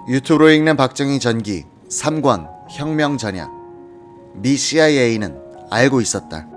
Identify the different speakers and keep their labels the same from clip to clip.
Speaker 1: 유튜브로 읽는 박정희 전기 3권 혁명 전야. 미 CIA는 알고 있었다.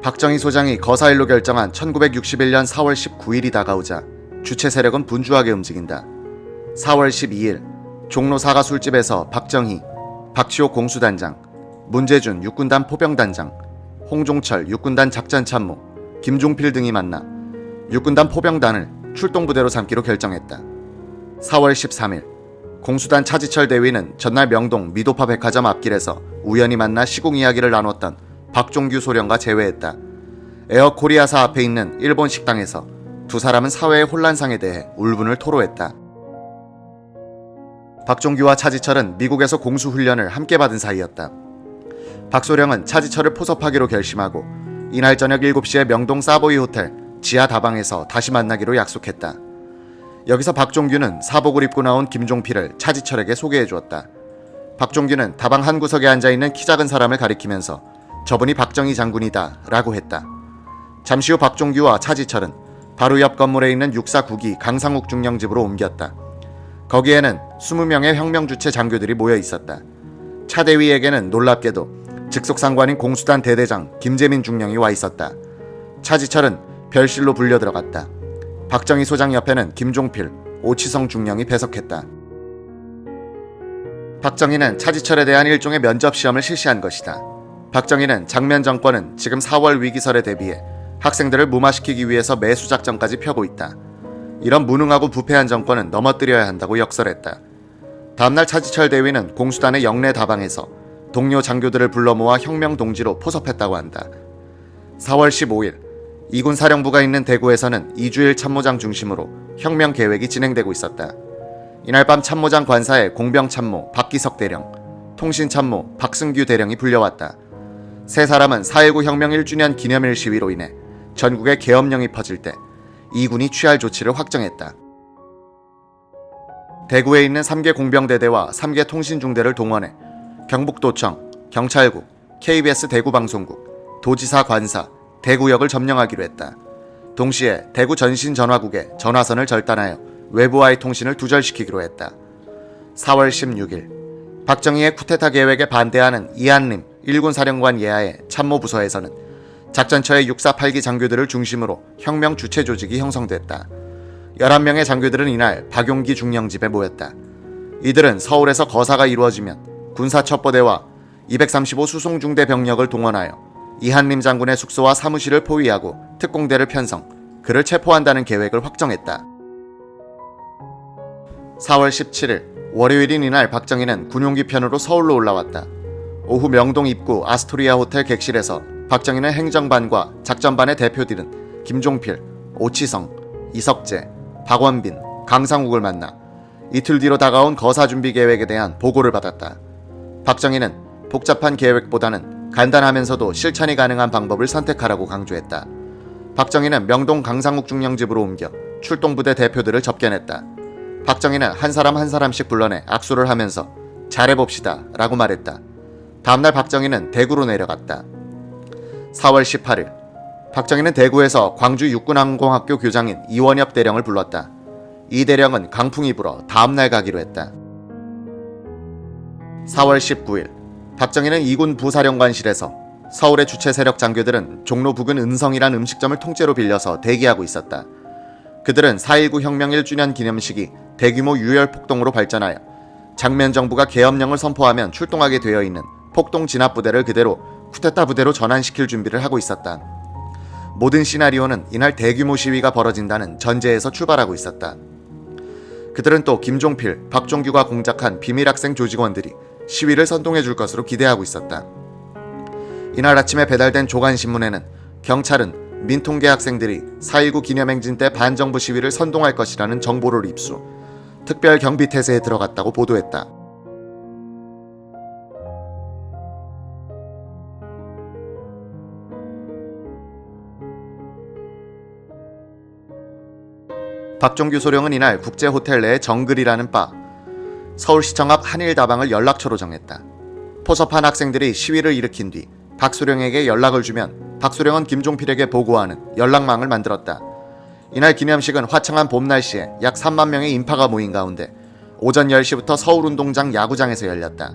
Speaker 1: 박정희 소장이 거사일로 결정한 1961년 4월 19일이 다가오자 주체 세력은 분주하게 움직인다. 4월 12일 종로 사가 술집에서 박정희, 박시호 공수단장, 문재준 육군단 포병단장, 홍종철 육군단 작전참모, 김종필 등이 만나 육군단 포병단을 출동부대로 삼기로 결정했다. 4월 13일 공수단 차지철 대위는 전날 명동 미도파 백화점 앞길에서 우연히 만나 시공 이야기를 나눴던 박종규 소령과 재회했다. 에어코리아사 앞에 있는 일본 식당에서 두 사람은 사회의 혼란상에 대해 울분을 토로했다. 박종규와 차지철은 미국에서 공수훈련을 함께 받은 사이였다. 박소령은 차지철을 포섭하기로 결심하고 이날 저녁 7시에 명동 사보이 호텔 지하 다방에서 다시 만나기로 약속했다. 여기서 박종규는 사복을 입고 나온 김종필을 차지철에게 소개해 주었다. 박종규는 다방 한 구석에 앉아있는 키 작은 사람을 가리키면서 저분이 박정희 장군이다 라고 했다. 잠시 후 박종규와 차지철은 바로 옆 건물에 있는 육사 9기 강상욱 중령집으로 옮겼다. 거기에는 20명의 혁명주체 장교들이 모여 있었다. 차 대위에게는 놀랍게도 직속상관인 공수단 대대장 김재민 중령이 와 있었다. 차지철은 별실로 불려 들어갔다. 박정희 소장 옆에는 김종필, 오치성 중령이 배석했다. 박정희는 차지철에 대한 일종의 면접시험을 실시한 것이다. 박정희는 장면 정권은 지금 4월 위기설에 대비해 학생들을 무마시키기 위해서 매수작전까지 펴고 있다. 이런 무능하고 부패한 정권은 넘어뜨려야 한다고 역설했다. 다음날 차지철 대위는 공수단의 영내 다방에서 동료 장교들을 불러 모아 혁명 동지로 포섭했다고 한다. 4월 15일 이군 사령부가 있는 대구에서는 이주일 참모장 중심으로 혁명 계획이 진행되고 있었다. 이날 밤 참모장 관사에 공병참모 박기석 대령, 통신참모 박승규 대령이 불려왔다. 세 사람은 4.19 혁명 1주년 기념일 시위로 인해 전국에 계엄령이 퍼질 때 이군이 취할 조치를 확정했다. 대구에 있는 3개 공병대대와 3개 통신중대를 동원해 경북도청, 경찰국, KBS 대구방송국, 도지사 관사, 대구역을 점령하기로 했다. 동시에 대구 전신전화국에 전화선을 절단하여 외부와의 통신을 두절시키기로 했다. 4월 16일 박정희의 쿠데타 계획에 반대하는 이한림 1군 사령관 예하의 참모부서에서는 작전처의 6사 8기 장교들을 중심으로 혁명 주체 조직이 형성됐다. 11명의 장교들은 이날 박용기 중령집에 모였다. 이들은 서울에서 거사가 이루어지면 군사첩보대와 235 수송중대 병력을 동원하여 이한림 장군의 숙소와 사무실을 포위하고 특공대를 편성, 그를 체포한다는 계획을 확정했다. 4월 17일 월요일인 이날 박정희는 군용기 편으로 서울로 올라왔다. 오후 명동 입구 아스토리아 호텔 객실에서 박정희는 행정반과 작전반의 대표들은 김종필, 오치성, 이석재, 박원빈, 강상욱을 만나 이틀 뒤로 다가온 거사 준비 계획에 대한 보고를 받았다. 박정희는 복잡한 계획보다는 간단하면서도 실천이 가능한 방법을 선택하라고 강조했다. 박정희는 명동 강상욱 중령집으로 옮겨 출동부대 대표들을 접견했다. 박정희는 한 사람 한 사람씩 불러내 악수를 하면서 잘해봅시다 라고 말했다. 다음날 박정희는 대구로 내려갔다. 4월 18일 박정희는 대구에서 광주 육군항공학교 교장인 이원엽 대령을 불렀다. 이 대령은 강풍이 불어 다음날 가기로 했다. 4월 19일 박정희는 2군 부사령관실에서 서울의 주체 세력 장교들은 종로 부근 은성이란 음식점을 통째로 빌려서 대기하고 있었다. 그들은 4.19 혁명 1주년 기념식이 대규모 유혈 폭동으로 발전하여 장면 정부가 계엄령을 선포하면 출동하게 되어 있는 폭동 진압부대를 그대로 쿠데타 부대로 전환시킬 준비를 하고 있었다. 모든 시나리오는 이날 대규모 시위가 벌어진다는 전제에서 출발하고 있었다. 그들은 또 김종필, 박종규가 공작한 비밀학생 조직원들이 시위를 선동해 줄 것으로 기대하고 있었다. 이날 아침에 배달된 조간신문에는 경찰은 민통계 학생들이 4.19 기념행진 때 반정부 시위를 선동할 것이라는 정보를 입수, 특별 경비 태세에 들어갔다고 보도했다. 박종규 소령은 이날 국제호텔 내 정글이라는 바, 서울시청 앞 한일다방을 연락처로 정했다. 포섭한 학생들이 시위를 일으킨 뒤 박소령에게 연락을 주면 박수령은 김종필에게 보고하는 연락망을 만들었다. 이날 기념식은 화창한 봄 날씨에 약 3만 명의 인파가 모인 가운데 오전 10시부터 서울운동장 야구장에서 열렸다.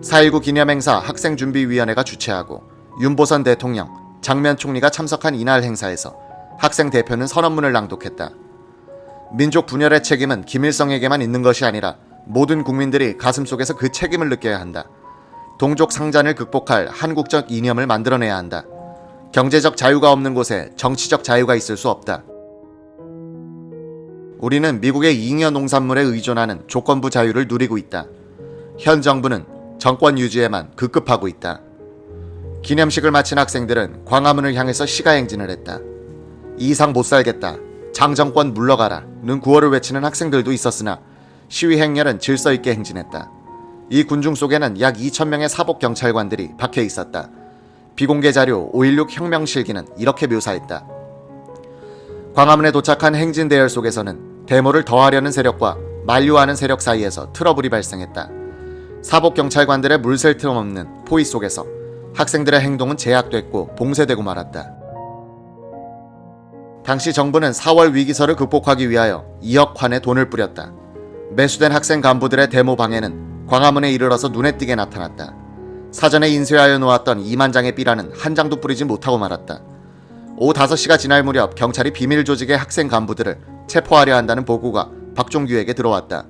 Speaker 1: 4.19 기념행사 학생준비위원회가 주최하고 윤보선 대통령, 장면 총리가 참석한 이날 행사에서 학생 대표는 선언문을 낭독했다. 민족 분열의 책임은 김일성에게만 있는 것이 아니라 모든 국민들이 가슴속에서 그 책임을 느껴야 한다. 동족 상잔을 극복할 한국적 이념을 만들어내야 한다. 경제적 자유가 없는 곳에 정치적 자유가 있을 수 없다. 우리는 미국의 잉여 농산물에 의존하는 조건부 자유를 누리고 있다. 현 정부는 정권 유지에만 급급하고 있다. 기념식을 마친 학생들은 광화문을 향해서 시가행진을 했다. 이 이상 못 살겠다. 장정권 물러가라는 구호를 외치는 학생들도 있었으나 시위 행렬은 질서 있게 행진했다. 이 군중 속에는 약 2,000명의 사복 경찰관들이 박혀 있었다. 비공개 자료 5.16 혁명 실기는 이렇게 묘사했다. 광화문에 도착한 행진 대열 속에서는 데모를 더하려는 세력과 만류하는 세력 사이에서 트러블이 발생했다. 사복 경찰관들의 물샐 틈 없는 포위 속에서 학생들의 행동은 제약됐고 봉쇄되고 말았다. 당시 정부는 4월 위기설을 극복하기 위하여 2억 환의 돈을 뿌렸다. 매수된 학생 간부들의 데모 방해는 광화문에 이르러서 눈에 띄게 나타났다. 사전에 인쇄하여 놓았던 2만 장의 삐라는 한 장도 뿌리지 못하고 말았다. 오후 5시가 지날 무렵 경찰이 비밀 조직의 학생 간부들을 체포하려 한다는 보고가 박종규에게 들어왔다.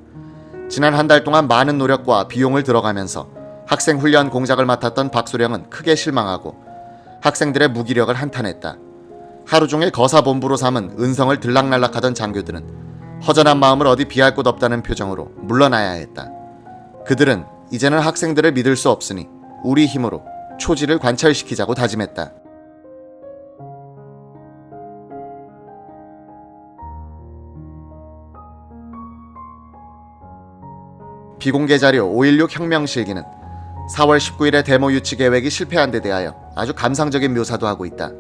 Speaker 1: 지난 한 달 동안 많은 노력과 비용을 들어가면서 학생 훈련 공작을 맡았던 박수령은 크게 실망하고 학생들의 무기력을 한탄했다. 하루 종일 거사본부로 삼은 은성을 들락날락하던 장교들은 허전한 마음을 어디 비할 곳 없다는 표정으로 물러나야 했다. 그들은 이제는 학생들을 믿을 수 없으니 우리 힘으로 초지를 관철시키자고 다짐했다. 비공개 자료 5.16 혁명 실기는 4월 19일의 데모 유치 계획이 실패한 데 대하여 아주 감상적인 묘사도 하고 있다.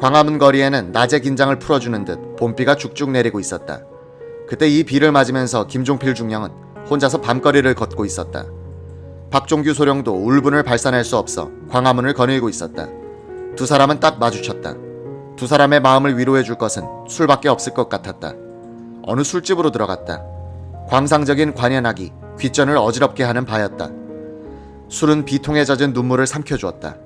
Speaker 1: 광화문 거리에는 낮의 긴장을 풀어주는 듯 봄비가 죽죽 내리고 있었다. 그때 이 비를 맞으면서 김종필 중령은 혼자서 밤거리를 걷고 있었다. 박종규 소령도 울분을 발산할 수 없어 광화문을 거닐고 있었다. 두 사람은 딱 마주쳤다. 두 사람의 마음을 위로해 줄 것은 술밖에 없을 것 같았다. 어느 술집으로 들어갔다. 광상적인 관현악이 귓전을 어지럽게 하는 바였다. 술은 비통에 젖은 눈물을 삼켜주었다.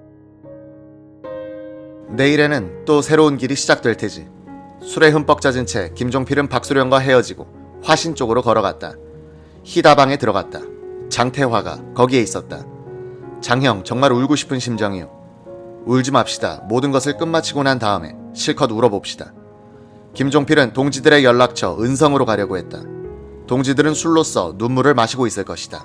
Speaker 1: 내일에는 또 새로운 길이 시작될 테지. 술에 흠뻑 젖은 채 김종필은 박수령과 헤어지고 화신 쪽으로 걸어갔다. 희다방에 들어갔다. 장태화가 거기에 있었다. 장형, 정말 울고 싶은 심정이요. 울지 맙시다. 모든 것을 끝마치고 난 다음에 실컷 울어봅시다. 김종필은 동지들의 연락처 은성으로 가려고 했다. 동지들은 술로써 눈물을 마시고 있을 것이다.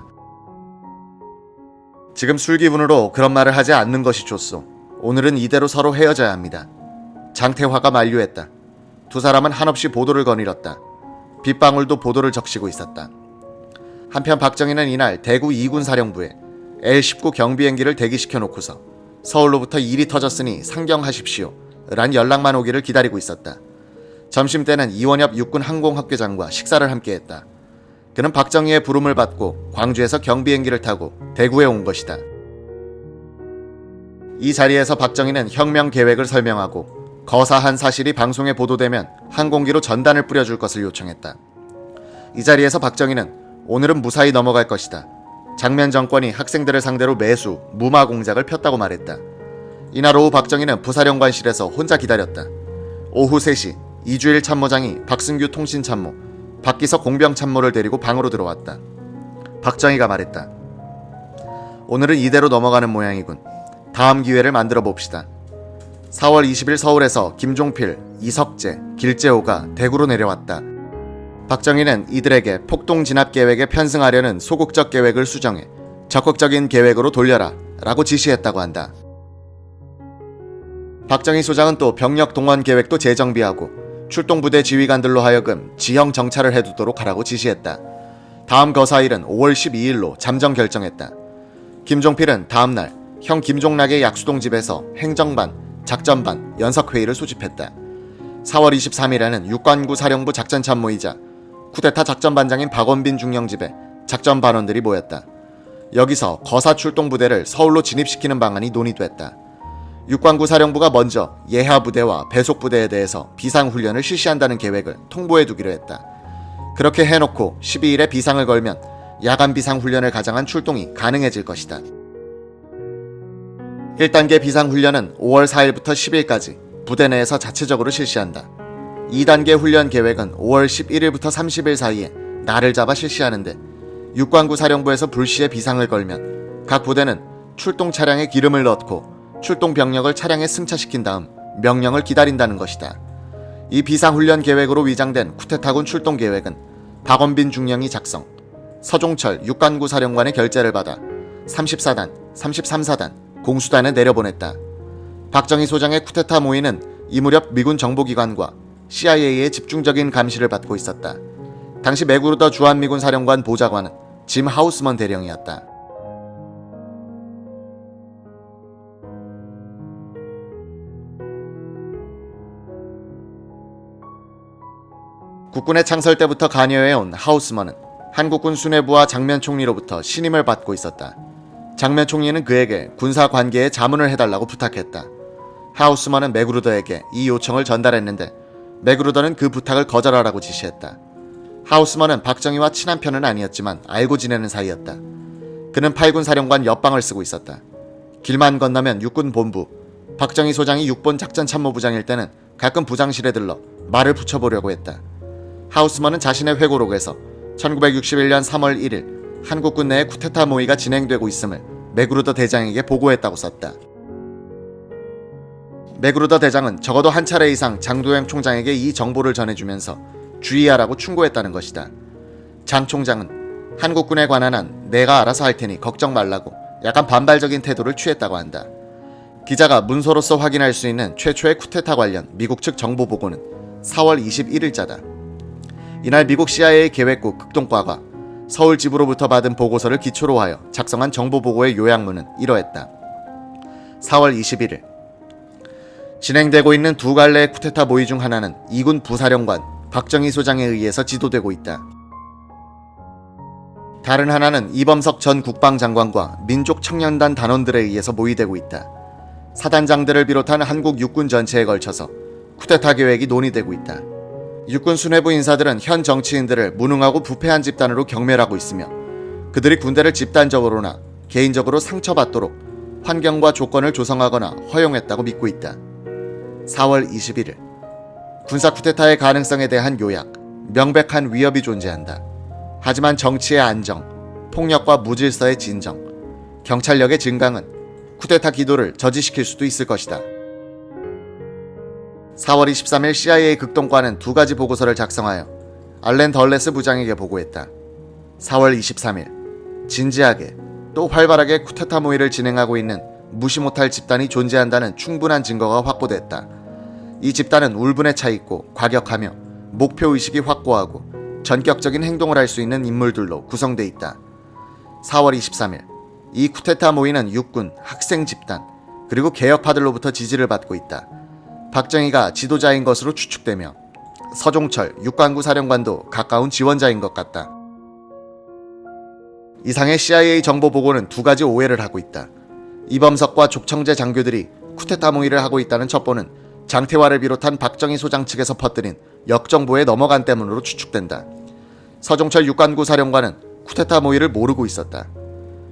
Speaker 1: 지금 술 기분으로 그런 말을 하지 않는 것이 좋소. 오늘은 이대로 서로 헤어져야 합니다. 장태화가 만류했다. 두 사람은 한없이 보도를 거닐었다. 빗방울도 보도를 적시고 있었다. 한편 박정희는 이날 대구 2군 사령부에 L-19 경비행기를 대기시켜 놓고서 서울로부터 일이 터졌으니 상경하십시오 란 연락만 오기를 기다리고 있었다. 점심때는 이원엽 육군 항공학교장과 식사를 함께했다. 그는 박정희의 부름을 받고 광주에서 경비행기를 타고 대구에 온 것이다. 이 자리에서 박정희는 혁명 계획을 설명하고 거사한 사실이 방송에 보도되면 항공기로 전단을 뿌려줄 것을 요청했다. 이 자리에서 박정희는 오늘은 무사히 넘어갈 것이다. 장면 정권이 학생들을 상대로 매수, 무마 공작을 폈다고 말했다. 이날 오후 박정희는 부사령관실에서 혼자 기다렸다. 오후 3시 이주일 참모장이 박승규 통신참모, 박기석 공병참모를 데리고 방으로 들어왔다. 박정희가 말했다. 오늘은 이대로 넘어가는 모양이군. 다음 기회를 만들어 봅시다. 4월 20일 서울에서 김종필, 이석재, 길재호가 대구로 내려왔다. 박정희는 이들에게 폭동 진압 계획에 편승하려는 소극적 계획을 수정해 적극적인 계획으로 돌려라 라고 지시했다고 한다. 박정희 소장은 또 병력 동원 계획도 재정비하고 출동부대 지휘관들로 하여금 지형 정찰을 해두도록 하라고 지시했다. 다음 거사일은 5월 12일로 잠정 결정했다. 김종필은 다음날 형 김종락의 약수동 집에서 행정반, 작전반, 연석회의를 소집했다. 4월 23일에는 육관구 사령부 작전참모이자 쿠데타 작전반장인 박원빈 중령 집에 작전반원들이 모였다. 여기서 거사 출동부대를 서울로 진입시키는 방안이 논의됐다. 육관구 사령부가 먼저 예하 부대와 배속 부대에 대해서 비상훈련을 실시한다는 계획을 통보해 두기로 했다. 그렇게 해놓고 12일에 비상을 걸면 야간 비상훈련을 가장한 출동이 가능해질 것이다. 1단계 비상훈련은 5월 4일부터 10일까지 부대 내에서 자체적으로 실시한다. 2단계 훈련 계획은 5월 11일부터 30일 사이에 날을 잡아 실시하는데 육관구 사령부에서 불시에 비상을 걸면 각 부대는 출동 차량에 기름을 넣고 출동 병력을 차량에 승차시킨 다음 명령을 기다린다는 것이다. 이 비상훈련 계획으로 위장된 쿠데타군 출동 계획은 박원빈 중령이 작성, 서종철 육관구 사령관의 결재를 받아 34단, 33사단, 공수단에 내려보냈다. 박정희 소장의 쿠데타 모의는 이 무렵 미군 정보기관과 CIA의 집중적인 감시를 받고 있었다. 당시 맥그루더 주한미군 사령관 보좌관은 짐 하우스먼 대령이었다. 국군의 창설 때부터 관여해온 하우스먼은 한국군 수뇌부와 장면 총리로부터 신임을 받고 있었다. 장면 총리는 그에게 군사 관계에 자문을 해달라고 부탁했다. 하우스먼은 맥그루더에게 이 요청을 전달했는데 맥그루더는 그 부탁을 거절하라고 지시했다. 하우스먼은 박정희와 친한 편은 아니었지만 알고 지내는 사이였다. 그는 8군 사령관 옆방을 쓰고 있었다. 길만 건너면 육군 본부, 박정희 소장이 육본 작전참모부장일 때는 가끔 부장실에 들러 말을 붙여보려고 했다. 하우스먼은 자신의 회고록에서 1961년 3월 1일 한국군 내에 쿠데타 모의가 진행되고 있음을 맥그루더 대장에게 보고했다고 썼다. 맥그루더 대장은 적어도 한 차례 이상 장도영 총장에게 이 정보를 전해주면서 주의하라고 충고했다는 것이다. 장 총장은 한국군에 관한 한 내가 알아서 할 테니 걱정 말라고 약간 반발적인 태도를 취했다고 한다. 기자가 문서로서 확인할 수 있는 최초의 쿠데타 관련 미국 측 정보 보고는 4월 21일자다. 이날 미국 CIA 계획국 극동과가 서울 지부로부터 받은 보고서를 기초로 하여 작성한 정보보고의 요약문은 이러했다. 4월 21일 진행되고 있는 두 갈래의 쿠데타 모의 중 하나는 2군 부사령관 박정희 소장에 의해서 지도되고 있다. 다른 하나는 이범석 전 국방장관과 민족청년단 단원들에 의해서 모의되고 있다. 사단장들을 비롯한 한국 육군 전체에 걸쳐서 쿠데타 계획이 논의되고 있다. 육군 수뇌부 인사들은 현 정치인들을 무능하고 부패한 집단으로 경멸하고 있으며 그들이 군대를 집단적으로나 개인적으로 상처받도록 환경과 조건을 조성하거나 허용했다고 믿고 있다. 4월 21일 군사 쿠데타의 가능성에 대한 요약, 명백한 위협이 존재한다. 하지만 정치의 안정, 폭력과 무질서의 진정, 경찰력의 증강은 쿠데타 기도를 저지시킬 수도 있을 것이다. 4월 23일 CIA 극동과는 두 가지 보고서를 작성하여 알렌 덜레스 부장에게 보고했다. 4월 23일 진지하게 또 활발하게 쿠데타 모의를 진행하고 있는 무시 못할 집단이 존재한다는 충분한 증거가 확보됐다. 이 집단은 울분에 차 있고 과격하며 목표의식이 확고하고 전격적인 행동을 할 수 있는 인물들로 구성돼 있다. 4월 23일 이 쿠데타 모의는 육군, 학생 집단 그리고 개혁파들로부터 지지를 받고 있다. 박정희가 지도자인 것으로 추측되며 서종철 육관구 사령관도 가까운 지원자인 것 같다. 이상의 CIA 정보 보고는 두 가지 오해를 하고 있다. 이범석과 족청재 장교들이 쿠데타 모의를 하고 있다는 첩보는 장태화를 비롯한 박정희 소장 측에서 퍼뜨린 역정보에 넘어간 때문으로 추측된다. 서종철 육관구 사령관은 쿠데타 모의를 모르고 있었다.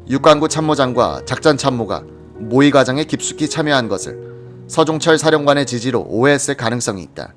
Speaker 1: 육관구 참모장과 작전 참모가 모의 과정에 깊숙이 참여한 것을 서종철 사령관의 지지로 오해했을 가능성이 있다.